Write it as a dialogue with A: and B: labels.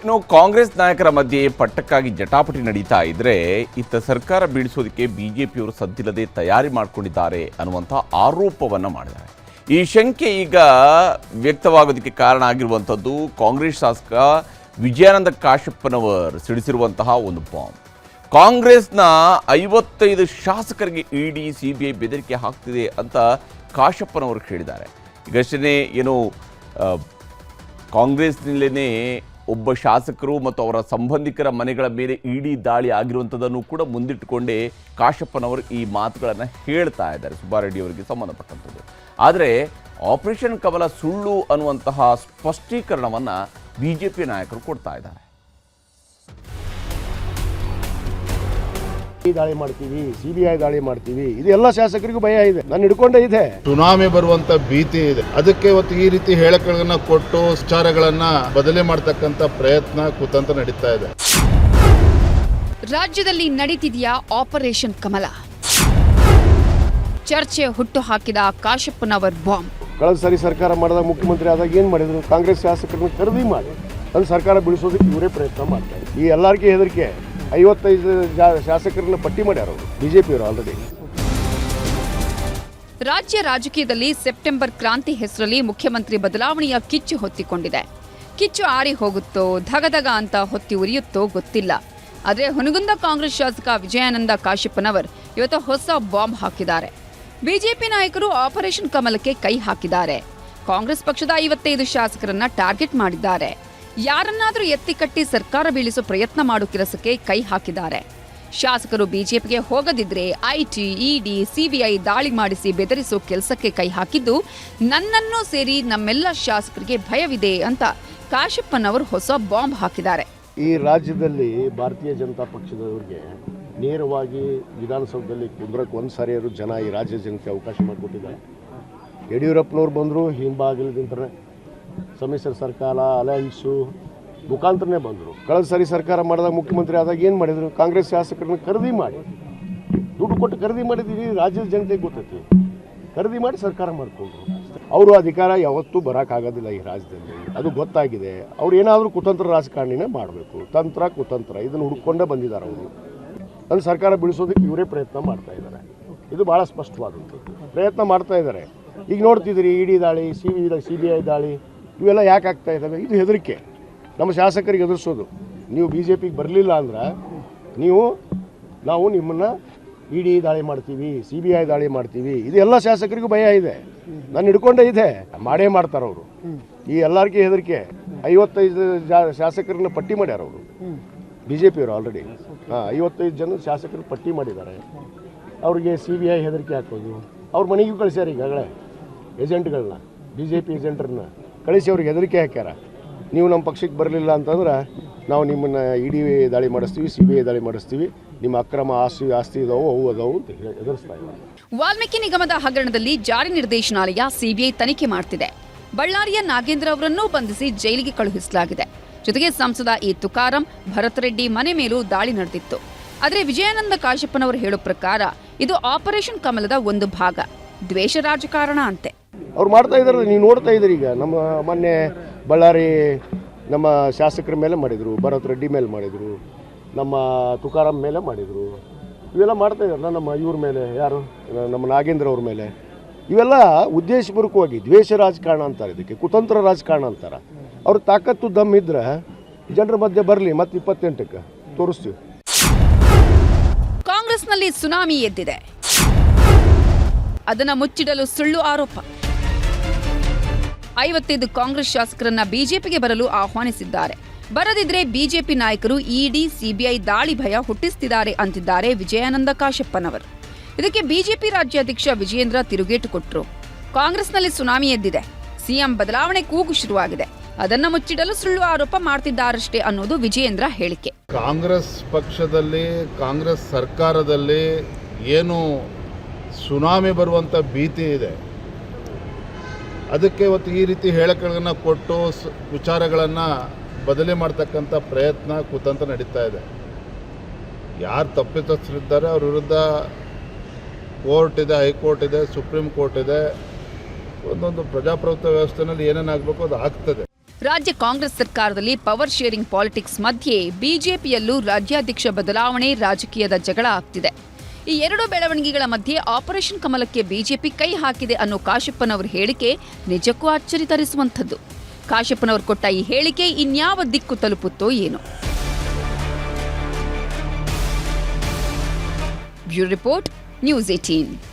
A: ಇನ್ನು ಕಾಂಗ್ರೆಸ್ ನಾಯಕರ ಮಧ್ಯೆ ಪಟ್ಟಕ್ಕಾಗಿ ಜಟಾಪಟಿ ನಡೀತಾ ಇದ್ರೆ ಇತ್ತ ಸರ್ಕಾರ ಬೀಳಿಸೋದಕ್ಕೆ ಬಿಜೆಪಿಯವರು ಸದ್ದಿಲ್ಲದೆ ತಯಾರಿ ಮಾಡಿಕೊಂಡಿದ್ದಾರೆ ಅನ್ನುವಂಥ ಆರೋಪವನ್ನು ಮಾಡಿದ್ದಾರೆ. ಈ ಶಂಕೆ ಈಗ ವ್ಯಕ್ತವಾಗೋದಕ್ಕೆ ಕಾರಣ ಆಗಿರುವಂಥದ್ದು ಕಾಂಗ್ರೆಸ್ ಶಾಸಕ ವಿಜಯಾನಂದ ಕಾಶಪ್ಪನವರ್ ಸಿಡಿಸಿರುವಂತಹ ಒಂದು ಬಾಂಬ್. ಕಾಂಗ್ರೆಸ್ನ 55 ಶಾಸಕರಿಗೆ ಇಡಿ ಸಿಬಿಐ ಬೆದರಿಕೆ ಹಾಕ್ತಿದೆ ಅಂತ ಕಾಶಪ್ಪನವರು ಹೇಳಿದ್ದಾರೆ. ಈಗಷ್ಟೇ ಏನು ಕಾಂಗ್ರೆಸ್ನಲ್ಲೇ ಒಬ್ಬ ಶಾಸಕರು ಮತ್ತು ಅವರ ಸಂಬಂಧಿಕರ ಮನೆಗಳ ಮೇಲೆ ಇಡಿ ದಾಳಿ ಆಗಿರುವಂಥದ್ದನ್ನು ಕೂಡ ಮುಂದಿಟ್ಟುಕೊಂಡೇ ಕಾಶಪ್ಪನವರು ಈ ಮಾತುಗಳನ್ನು ಹೇಳ್ತಾ ಇದ್ದಾರೆ ಸುಬ್ಬಾರೆಡ್ಡಿ ಅವರಿಗೆ ಸಂಬಂಧಪಟ್ಟಂಥದ್ದು. ಆದರೆ ಆಪರೇಷನ್ ಕಮಲ ಸುಳ್ಳು ಅನ್ನುವಂತಹ ಸ್ಪಷ್ಟೀಕರಣವನ್ನು ಬಿಜೆಪಿ ನಾಯಕರು ಕೊಡ್ತಾ ಇದ್ದಾರೆ.
B: ದಾಳಿ ಮಾಡ್ತೀವಿ, ಸಿಬಿಐ ದಾಳಿ ಮಾಡ್ತೀವಿ, ಇದು ಎಲ್ಲ ಶಾಸಕರಿಗೂ ಭಯ ಇದೆ. ನಾನು ಹಿಡ್ಕೊಂಡೇ ಇದೆ.
C: ಸುನಾಮಿ ಬರುವಂತ ಭೀತಿ ಇದೆ. ಅದಕ್ಕೆ ಇವತ್ತು ಈ ರೀತಿ ಹೇಳಿಕೆಗಳನ್ನ ಕೊಟ್ಟು ವಿಚಾರಗಳನ್ನ ಬದಲಿ ಮಾಡತಕ್ಕಂತ ಪ್ರಯತ್ನ ಕುತಂತ್ರ ನಡೀತಾ ಇದೆ.
D: ರಾಜ್ಯದಲ್ಲಿ ನಡೀತಿದೆಯಾ ಆಪರೇಷನ್ ಕಮಲ? ಚರ್ಚೆ ಹುಟ್ಟು ಹಾಕಿದ ಕಾಶಪ್ಪನವರ್ ಬಾಂಬ್.
B: ಕಳೆದ ಸರಿ ಸರ್ಕಾರ ಮಾಡಿದಾಗ ಮುಖ್ಯಮಂತ್ರಿ ಆದಾಗ ಏನ್ ಮಾಡಿದ್ರು? ಕಾಂಗ್ರೆಸ್ ಶಾಸಕರನ್ನ ಖರೀದಿ ಮಾಡಿ ಅದು ಸರ್ಕಾರ ಬೀಳಿಸೋದಕ್ಕೆ ಇವರೇ ಪ್ರಯತ್ನ ಮಾಡ್ತಾರೆ. ಈ ಎಲ್ಲರಿಗೂ ಹೆದರಿಕೆ. 55 ಶಾಸಕರನ್ನ ಪಟ್ಟಿ ಮಾಡ್ಯಾರ ಅವರು ಬಿಜೆಪಿಯವರು ಆಲ್ರೆಡಿ.
D: ರಾಜ್ಯ ರಾಜಕೀಯದಲ್ಲಿ ಸೆಪ್ಟೆಂಬರ್ ಕ್ರಾಂತಿ ಹೆಸರಲ್ಲಿ ಮುಖ್ಯಮಂತ್ರಿ ಬದಲಾವಣೆಯ ಕಿಚ್ಚು ಹೊತ್ತಿಕೊಂಡಿದೆ. ಕಿಚ್ಚು ಆರಿ ಹೋಗುತ್ತೋ ಧಗಧಗ ಅಂತ ಹೊತ್ತಿ ಉರಿಯುತ್ತೋ ಗೊತ್ತಿಲ್ಲ. ಆದರೆ ಹುನಗುಂದ ಕಾಂಗ್ರೆಸ್ ಶಾಸಕ ವಿಜಯಾನಂದ ಕಾಶಪ್ಪನವರ್ ಇವತ್ತು ಹೊಸ ಬಾಂಬ್ ಹಾಕಿದ್ದಾರೆ. ಬಿಜೆಪಿ ನಾಯಕರು ಆಪರೇಷನ್ ಕಮಲಕ್ಕೆ ಕೈ ಹಾಕಿದ್ದಾರೆ. ಕಾಂಗ್ರೆಸ್ ಪಕ್ಷದ 55 ಶಾಸಕರನ್ನ ಟಾರ್ಗೆಟ್ ಮಾಡಿದ್ದಾರೆ. ಯಾರನ್ನಾದರೂ ಎತ್ತಿ ಕಟ್ಟಿ ಸರ್ಕಾರ ಬೀಳಿಸೋ ಪ್ರಯತ್ನ ಮಾಡೋ ಕೆಲಸಕ್ಕೆ ಕೈ ಹಾಕಿದ್ದಾರೆ. ಶಾಸಕರು ಬಿಜೆಪಿಗೆ ಹೋಗದಿದ್ರೆ ಐಟಿ, ಇಡಿ, ಸಿಬಿಐ ದಾಳಿ ಮಾಡಿಸಿ ಬೆದರಿಸೋ ಕೆಲಸಕ್ಕೆ ಕೈ ಹಾಕಿದ್ದು ನನ್ನನ್ನೂ ಸೇರಿ ನಮ್ಮೆಲ್ಲ ಶಾಸಕರಿಗೆ ಭಯವಿದೆ ಅಂತ ಕಾಶಪ್ಪನವರು ಹೊಸ ಬಾಂಬ್ ಹಾಕಿದ್ದಾರೆ.
B: ಈ ರಾಜ್ಯದಲ್ಲಿ ಭಾರತೀಯ ಜನತಾ ಪಕ್ಷದವರಿಗೆ ನೇರವಾಗಿ ವಿಧಾನಸೌಧದಲ್ಲಿ ಕುಂದ್ರಕ್ಕೆ ಒಂದು ಸಾರಿಯರು ಜನ ಈ ರಾಜ್ಯ ಜನತೆ ಅವಕಾಶ ಮಾಡಿಕೊಟ್ಟಿದ್ದಾರೆ. ಯಡಿಯೂರಪ್ಪನವ್ರು ಬಂದರು ಹಿಂಬಾಗಿಲಿಂದ ಸಮ್ಮಿಶ್ರ ಸರ್ಕಾರ ಅಲಯನ್ಸು ಮುಖಾಂತರನೇ ಬಂದರು. ಕಳೆದ ಸರಿ ಸರ್ಕಾರ ಮಾಡಿದಾಗ ಮುಖ್ಯಮಂತ್ರಿ ಆದಾಗ ಏನು ಮಾಡಿದರು? ಕಾಂಗ್ರೆಸ್ ಶಾಸಕರನ್ನ ಖರೀದಿ ಮಾಡಿ ದುಡ್ಡು ಕೊಟ್ಟು ಖರೀದಿ ಮಾಡಿದ್ದೀವಿ. ರಾಜ್ಯದ ಜನತೆಗೆ ಗೊತ್ತೈತಿ. ಖರೀದಿ ಮಾಡಿ ಸರ್ಕಾರ ಮಾಡಿಕೊಂಡ್ರು. ಅವರು ಅಧಿಕಾರ ಯಾವತ್ತೂ ಬರೋಕ್ಕಾಗೋದಿಲ್ಲ ಈ ರಾಜ್ಯದಲ್ಲಿ, ಅದು ಗೊತ್ತಾಗಿದೆ. ಅವ್ರು ಏನಾದರೂ ಕುತಂತ್ರ ರಾಜಕಾರಣಿನೇ ಮಾಡಬೇಕು. ತಂತ್ರ ಕುತಂತ್ರ ಇದನ್ನು ಹುಡುಕೊಂಡೇ ಬಂದಿದ್ದಾರೆ ಅವರು. ಅದು ಸರ್ಕಾರ ಬೀಳಿಸೋದಕ್ಕೆ ಇವರೇ ಪ್ರಯತ್ನ ಮಾಡ್ತಾ ಇದ್ದಾರೆ. ಇದು ಭಾಳ ಸ್ಪಷ್ಟವಾದಂಥದ್ದು. ಪ್ರಯತ್ನ ಮಾಡ್ತಾ ಇದ್ದಾರೆ. ಈಗ ನೋಡ್ತಿದ್ದೀರಿ ಇಡಿ ದಾಳಿ, ಸಿಬಿಐ ದಾಳಿ ಇವೆಲ್ಲ ಯಾಕೆ ಆಗ್ತಾ ಇದ್ದಾವೆ? ಇದು ಹೆದರಿಕೆ. ನಮ್ಮ ಶಾಸಕರಿಗೆ ಎದುರಿಸೋದು. ನೀವು ಬಿ ಜೆ ಪಿಗೆ ಬರಲಿಲ್ಲ ಅಂದ್ರೆ ನಾವು ನಿಮ್ಮನ್ನು ಇಡಿ ದಾಳಿ ಮಾಡ್ತೀವಿ, ಸಿಬಿಐ ದಾಳಿ ಮಾಡ್ತೀವಿ, ಇದು ಎಲ್ಲ ಶಾಸಕರಿಗೂ ಭಯ ಇದೆ. ನಾನು ಹಿಡ್ಕೊಂಡೇ ಇದೆ. ಮಾಡೇ ಮಾಡ್ತಾರೆ ಅವರು. ಈ ಎಲ್ಲರಿಗೂ ಹೆದರಿಕೆ. 55 ಶಾಸಕರನ್ನ ಪಟ್ಟಿ ಮಾಡ್ಯಾರ ಅವರು ಬಿಜೆಪಿಯವರು ಆಲ್ರೆಡಿ. 55 ಜನ ಶಾಸಕರು ಪಟ್ಟಿ ಮಾಡಿದ್ದಾರೆ. ಅವ್ರಿಗೆ ಸಿಬಿಐ ಹೆದರಿಕೆ ಹಾಕೋದು. ಅವ್ರ ಮನೆಗೂ ಕಳಿಸ್ಯಾರ ಈಗಾಗಲೇ ಏಜೆಂಟ್ಗಳನ್ನ, ಬಿಜೆಪಿ ಏಜೆಂಟ್ರನ್ನ ಕಳಿಸಿ ಅವ್ರಿಗೆ ಹೆದರಿಕೆ ಹಾಕ್ಯಾರ. ನೀವು ನಮ್ಮ ಪಕ್ಷಕ್ಕೆ ಬರಲಿಲ್ಲ ಅಂತಂದ್ರೆ ನಾವು ನಿಮ್ಮನ್ನು ಇಡಿ ದಾಳಿ ಮಾಡಿಸ್ತೀವಿ, ಸಿಬಿಐ ದಾಳಿ ಮಾಡಿಸ್ತೀವಿ, ನಿಮ್ಮ ಅಕ್ರಮ ಆಸ್ತಿ ಇದಾವು ಅವು ಅದಾವು ಅಂತ ಎದುರಿಸ್ತಾ ಇದ್ದಾರೆ.
D: ವಾಲ್ಮೀಕಿ ನಿಗಮದ ಹಗರಣದಲ್ಲಿ ಜಾರಿ ನಿರ್ದೇಶನಾಲಯ ಸಿಬಿಐ ತನಿಖೆ ಮಾಡ್ತಿದೆ. ಬಳ್ಳಾರಿಯ ನಾಗೇಂದ್ರ ಅವರನ್ನೂ ಬಂಧಿಸಿ ಜೈಲಿಗೆ ಕಳುಹಿಸಲಾಗಿದೆ. ಜೊತೆಗೆ ಸಂಸದ ಎ ತುಕಾರಾಂ, ಭರತ್ ರೆಡ್ಡಿ ಮನೆ ಮೇಲೂ ದಾಳಿ ನಡೆದಿತ್ತು. ಆದರೆ ವಿಜಯಾನಂದ ಕಾಶಪ್ಪನವರು ಹೇಳೋ ಪ್ರಕಾರ ಇದು ಆಪರೇಷನ್ ಕಮಲದ ಒಂದು ಭಾಗ, ದ್ವೇಷ ರಾಜಕಾರಣ ಅಂತೆ.
B: ಅವ್ರು ಮಾಡ್ತಾ ಇದ್ದಾರೆ. ನೀವು ನೋಡ್ತಾ ಇದ್ದೀರಿ. ಈಗ ನಮ್ಮ ಮೊನ್ನೆ ಬಳ್ಳಾರಿ ನಮ್ಮ ಶಾಸಕರ ಮೇಲೆ ಮಾಡಿದರು, ಭರತ್ ರೆಡ್ಡಿ ಮೇಲೆ ಮಾಡಿದರು, ನಮ್ಮ ತುಕಾರಾಂ ಮೇಲೆ ಮಾಡಿದರು. ಇವೆಲ್ಲ ಮಾಡ್ತಾ ಇದ್ದಾರೆ. ನಮ್ಮ ಇವ್ರ ಮೇಲೆ, ಯಾರು ನಮ್ಮ ನಾಗೇಂದ್ರ ಅವ್ರ ಮೇಲೆ. ಇವೆಲ್ಲ ಉದ್ದೇಶಪೂರ್ವಕವಾಗಿ ದ್ವೇಷ ರಾಜಕಾರಣ ಅಂತಾರೆ. ಇದಕ್ಕೆ ಕುತಂತ್ರ ರಾಜಕಾರಣ ಅಂತಾರೆ. ಅವ್ರ ತಾಕತ್ತು ದಮ್ ಇದ್ರೆ ಜನರ ಮಧ್ಯೆ ಬರಲಿ. ಮತ್ತೆ 28ಕ್ಕೆ ತೋರಿಸ್ತೀವಿ.
D: ಕಾಂಗ್ರೆಸ್ನಲ್ಲಿ ಸುನಾಮಿ ಎದ್ದಿದೆ. ಅದನ್ನು ಮುಚ್ಚಿಡಲು ಸುಳ್ಳು ಆರೋಪ. 55 ಕಾಂಗ್ರೆಸ್ ಶಾಸಕರನ್ನ ಬಿಜೆಪಿಗೆ ಬರಲು ಆಹ್ವಾನಿಸಿದ್ದಾರೆ. ಬರದಿದ್ರೆ ಬಿಜೆಪಿ ನಾಯಕರು ಇಡಿ, ಸಿಬಿಐ ದಾಳಿ ಭಯ ಹುಟ್ಟಿಸುತ್ತಿದ್ದಾರೆ ಅಂತಿದ್ದಾರೆ ವಿಜಯಾನಂದ ಕಾಶಪ್ಪನವರು. ಇದಕ್ಕೆ ಬಿಜೆಪಿ ರಾಜ್ಯಾಧ್ಯಕ್ಷ ವಿಜಯೇಂದ್ರ ತಿರುಗೇಟು ಕೊಟ್ಟರು. ಕಾಂಗ್ರೆಸ್ನಲ್ಲಿ ಸುನಾಮಿ ಎದ್ದಿದೆ. ಸಿಎಂ ಬದಲಾವಣೆ ಕೂಗು ಶುರುವಾಗಿದೆ. ಅದನ್ನ ಮುಚ್ಚಿಡಲು ಸುಳ್ಳು ಆರೋಪ ಮಾಡ್ತಿದ್ದಾರಷ್ಟೇ ಅನ್ನೋದು ವಿಜಯೇಂದ್ರ ಹೇಳಿಕೆ.
C: ಕಾಂಗ್ರೆಸ್ ಪಕ್ಷದಲ್ಲಿ, ಕಾಂಗ್ರೆಸ್ ಸರ್ಕಾರದಲ್ಲಿ ಏನು ಸುನಾಮಿ ಬರುವಂತ ಭೀತಿ ಇದೆ. ಅದಕ್ಕೆ ಇವತ್ತು ಈ ರೀತಿ ಹೇಳಿಕೆಗಳನ್ನ ಕೊಟ್ಟು ವಿಚಾರಗಳನ್ನು ಬದಲಿ ಮಾಡ್ತಕ್ಕಂಥ ಪ್ರಯತ್ನ ಕುತಂತ್ರ ನಡೀತಾ ಇದೆ. ಯಾರು ತಪ್ಪಿತಸ್ಥರಿದ್ದಾರೆ ಅವ್ರ ವಿರುದ್ಧ ಕೋರ್ಟ್ ಇದೆ, ಹೈಕೋರ್ಟ್ ಇದೆ, ಸುಪ್ರೀಂ ಕೋರ್ಟ್ ಇದೆ. ಒಂದೊಂದು ಪ್ರಜಾಪ್ರಭುತ್ವ ವ್ಯವಸ್ಥೆಯಲ್ಲಿ ಏನೇನಾಗಬೇಕು ಅದು ಆಗ್ತದೆ.
D: ರಾಜ್ಯ ಕಾಂಗ್ರೆಸ್ ಸರ್ಕಾರದಲ್ಲಿ ಪವರ್ ಶೇರಿಂಗ್ ಪಾಲಿಟಿಕ್ಸ್ ಮಧ್ಯೆ ಬಿಜೆಪಿಯಲ್ಲೂ ರಾಜ್ಯಾಧ್ಯಕ್ಷ ಬದಲಾವಣೆ ರಾಜಕೀಯದ ಜಗಳ ಆಗ್ತಿದೆ. ಈ ಎರಡು ಬೆಳವಣಿಗೆಗಳ ಮಧ್ಯೆ ಆಪರೇಷನ್ ಕಮಲಕ್ಕೆ ಬಿಜೆಪಿ ಕೈ ಹಾಕಿದೆ ಅನ್ನೋ ಕಾಶಪ್ಪನವರ ಹೇಳಿಕೆ ನಿಜಕ್ಕೂ ಅಚ್ಚರಿ ತರಿಸುವಂಥದ್ದು. ಕಾಶಪ್ಪನವರು ಕೊಟ್ಟ ಈ ಹೇಳಿಕೆ ಇನ್ಯಾವ ದಿಕ್ಕು ತಲುಪುತ್ತೋ ಏನೋ. Bureau report, news 18.